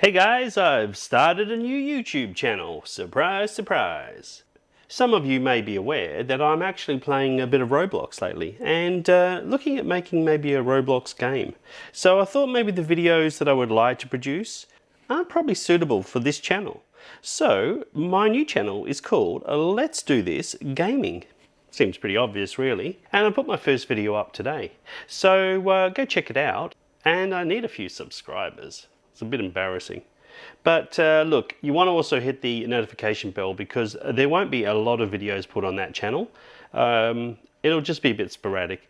Hey guys, I've started a new YouTube channel. Surprise, surprise. Some of you may be aware that I'm actually playing a bit of Roblox lately and looking at making maybe a Roblox game. So I thought maybe the videos that I would like to produce aren't probably suitable for this channel. So my new channel is called Let's Do This Gaming. Seems pretty obvious really. And I put my first video up today. So go check it out. And I need a few subscribers. It's a bit embarrassing. But look, you want to also hit the notification bell because there won't be a lot of videos put on that channel. It'll just be a bit sporadic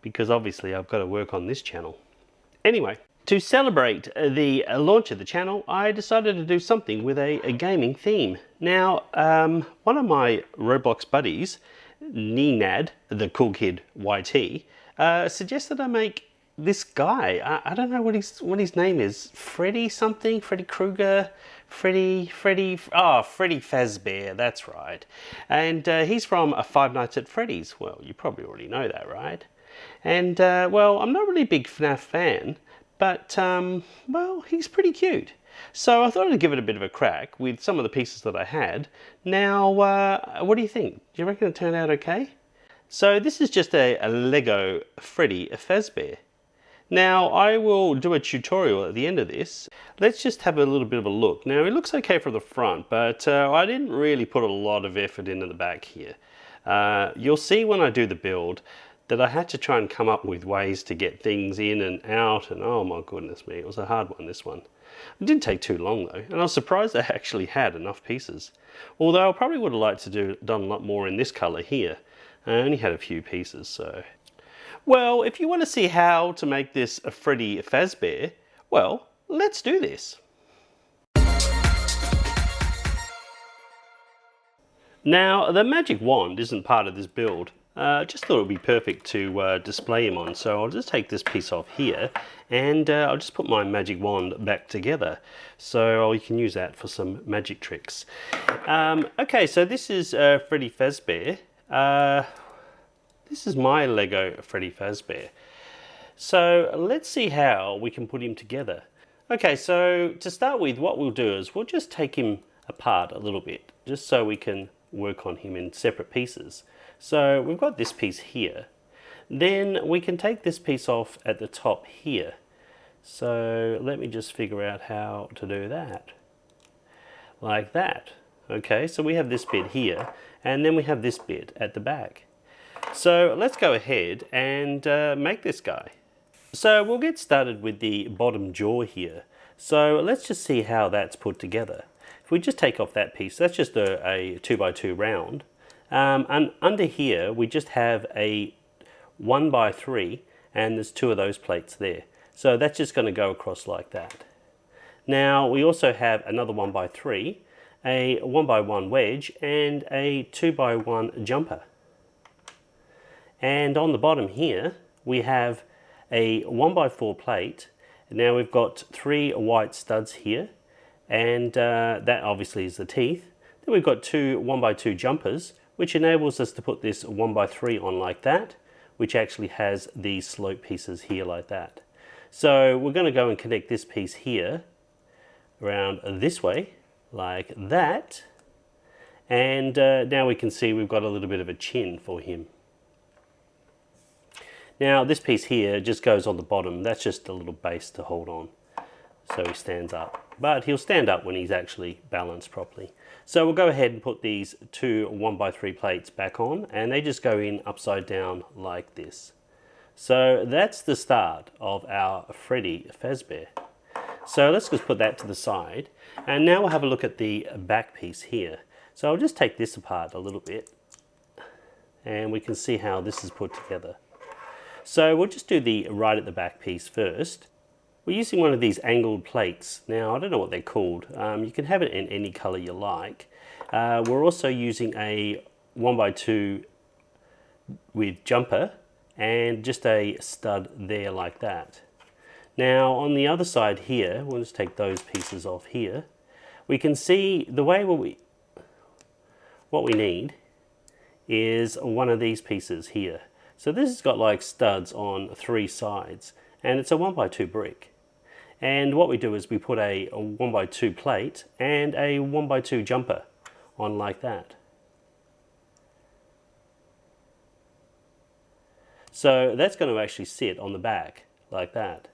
because obviously I've got to work on this channel. Anyway, to celebrate the launch of the channel, I decided to do something with a gaming theme. Now, one of my Roblox buddies, Nenad, the cool kid YT, suggested I make this guy. I don't know what his name is. Freddy something? Freddy Krueger? Freddy Fazbear, that's right. And he's from Five Nights at Freddy's. Well, you probably already know that, right? And, well, I'm not really a big FNAF fan, but, well, he's pretty cute. So I thought I'd give it a bit of a crack with some of the pieces that I had. Now, what do you think? Do you reckon it turned out okay? So this is just a LEGO Freddy Fazbear. Now I will do a tutorial at the end of this. Let's just have a little bit of a look. Now it looks okay from the front, but I didn't really put a lot of effort into the back here. You'll see when I do the build that I had to try and come up with ways to get things in and out, and oh my goodness me, it was a hard one, this one. It didn't take too long though, and I was surprised I actually had enough pieces. Although I probably would have liked to done a lot more in this colour here. I only had a few pieces, so. Well, if you want to see how to make this a Freddy Fazbear, well, let's do this. Now, the magic wand isn't part of this build. Just thought it would be perfect to display him on, so I'll just take this piece off here and I'll just put my magic wand back together. So you can use that for some magic tricks. Okay, so this is Freddy Fazbear. This is my LEGO Freddy Fazbear. So let's see how we can put him together. Okay, so to start with, what we'll do is we'll just take him apart a little bit, just so we can work on him in separate pieces. So we've got this piece here. Then we can take this piece off at the top here. So let me just figure out how to do that. Like that. Okay, so we have this bit here, and then we have this bit at the back. So let's go ahead and make this guy. So we'll get started with the bottom jaw here. So let's just see how that's put together. If we just take off that piece, that's just a 2x2 round. And under here we just have a 1x3, and there's two of those plates there. So that's just going to go across like that. Now we also have another 1x3, a 1x1 wedge, and a 2x1 jumper. And on the bottom here, we have a 1x4 plate. Now we've got 3 white studs here, and that obviously is the teeth. Then we've got 2 1x2 jumpers, which enables us to put this 1x3 on like that, which actually has these slope pieces here like that. So we're going to go and connect this piece here around this way, like that. And now we can see we've got a little bit of a chin for him. Now this piece here just goes on the bottom. That's just a little base to hold on so he stands up. But he'll stand up when he's actually balanced properly. So we'll go ahead and put these 2 1x3 plates back on, and they just go in upside down like this. So that's the start of our Freddy Fazbear. So let's just put that to the side, and now we'll have a look at the back piece here. So I'll just take this apart a little bit, and we can see how this is put together. So we'll just do the right at the back piece first. We're using one of these angled plates. Now I don't know what they're called. You can have it in any color you like. We're also using a 1x2 with jumper and just a stud there like that. Now on the other side here, we'll just take those pieces off here. We can see the way what we need is one of these pieces here. So this has got like studs on 3 sides, and it's a 1x2 brick. And what we do is we put a 1x2 plate and a 1x2 jumper on like that. So that's going to actually sit on the back like that.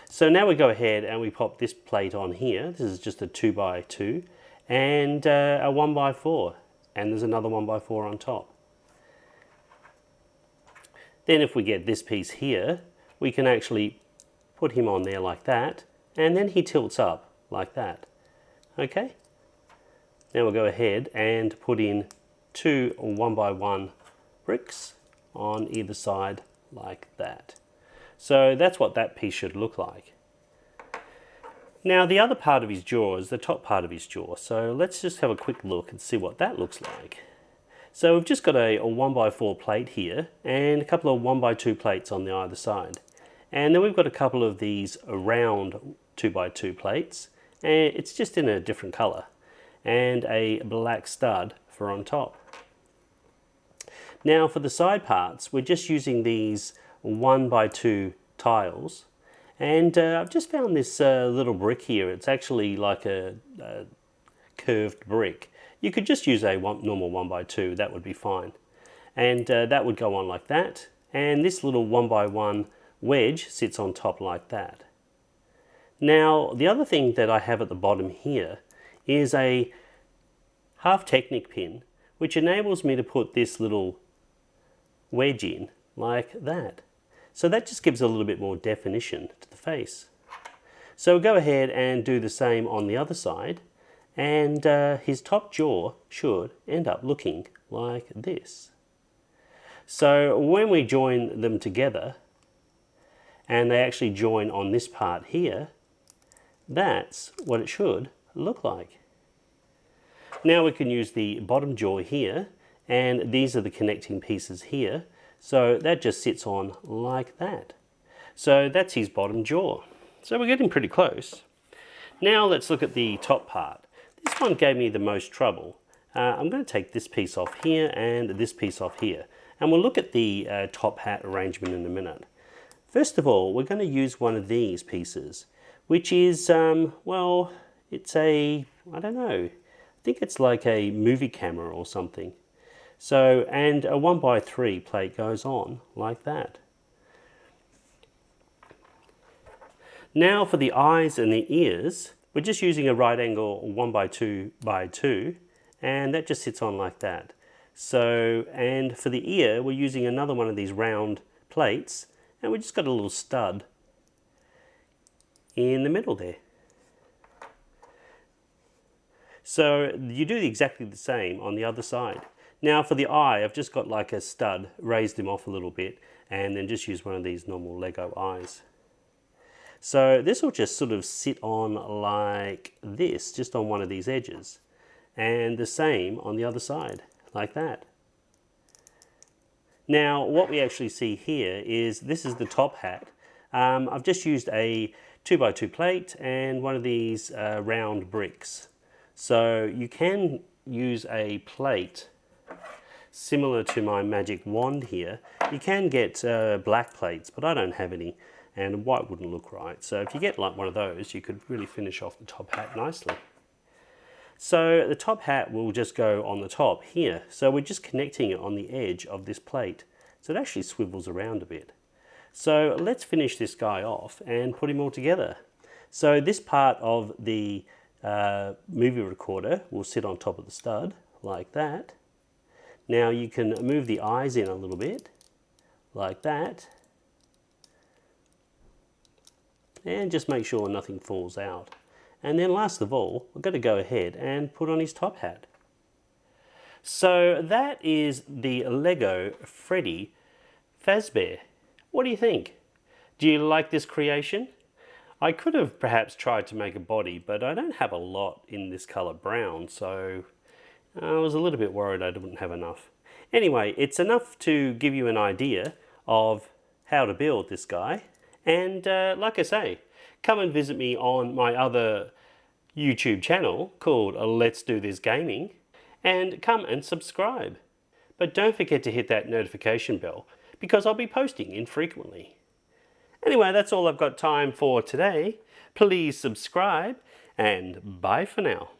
So now we go ahead and we pop this plate on here. This is just a 2x2 and a 1x4, and there's another 1x4 on top. Then if we get this piece here, we can actually put him on there like that, and then he tilts up like that. Okay? Now we'll go ahead and put in 2 1x1 bricks on either side like that. So that's what that piece should look like. Now the other part of his jaw is the top part of his jaw, so let's just have a quick look and see what that looks like. So we've just got a 1x4 plate here and a couple of 1x2 plates on the either side. And then we've got a couple of these round 2x2 plates, and it's just in a different colour, and a black stud for on top. Now for the side parts, we're just using these 1x2 tiles, and I've just found this little brick here. It's actually like a curved brick. You could just use a normal 1x2, that would be fine. And that would go on like that, and this little 1x1 wedge sits on top like that. Now the other thing that I have at the bottom here is a half Technic pin, which enables me to put this little wedge in like that. So that just gives a little bit more definition to the face. So we'll go ahead and do the same on the other side, and his top jaw should end up looking like this. So when we join them together, and they actually join on this part here, that's what it should look like. Now we can use the bottom jaw here, and these are the connecting pieces here, so that just sits on like that. So that's his bottom jaw. So we're getting pretty close. Now let's look at the top part. This one gave me the most trouble. I'm going to take this piece off here and this piece off here, and we'll look at the top hat arrangement in a minute. First of all, we're going to use one of these pieces, which is, well, it's a, I don't know, I think it's like a movie camera or something. So, and a 1x3 plate goes on like that. Now for the eyes and the ears, we're just using a right angle 1x2x2, and that just sits on like that. So, and for the ear, we're using another one of these round plates, and we just got a little stud in the middle there. So you do exactly the same on the other side. Now for the eye, I've just got like a stud, raised him off a little bit, and then just use one of these normal Lego eyes. So this will just sort of sit on like this, just on one of these edges. And the same on the other side, like that. Now what we actually see here is, this is the top hat. I've just used a 2x2 plate and one of these round bricks. So you can use a plate similar to my magic wand here. You can get black plates, but I don't have any, and white wouldn't look right. So if you get like one of those, you could really finish off the top hat nicely. So the top hat will just go on the top here. So we're just connecting it on the edge of this plate. So it actually swivels around a bit. So let's finish this guy off and put him all together. So this part of the movie recorder will sit on top of the stud like that. Now you can move the eyes in a little bit like that. And just make sure nothing falls out. And then last of all, we're going to go ahead and put on his top hat. So that is the LEGO Freddy Fazbear. What do you think? Do you like this creation? I could have perhaps tried to make a body, but I don't have a lot in this colour brown, so I was a little bit worried I didn't have enough. Anyway, it's enough to give you an idea of how to build this guy. And like I say, come and visit me on my other YouTube channel called Let's Do This Gaming, and come and subscribe. But don't forget to hit that notification bell, because I'll be posting infrequently. Anyway, that's all I've got time for today, Please subscribe, and bye for now.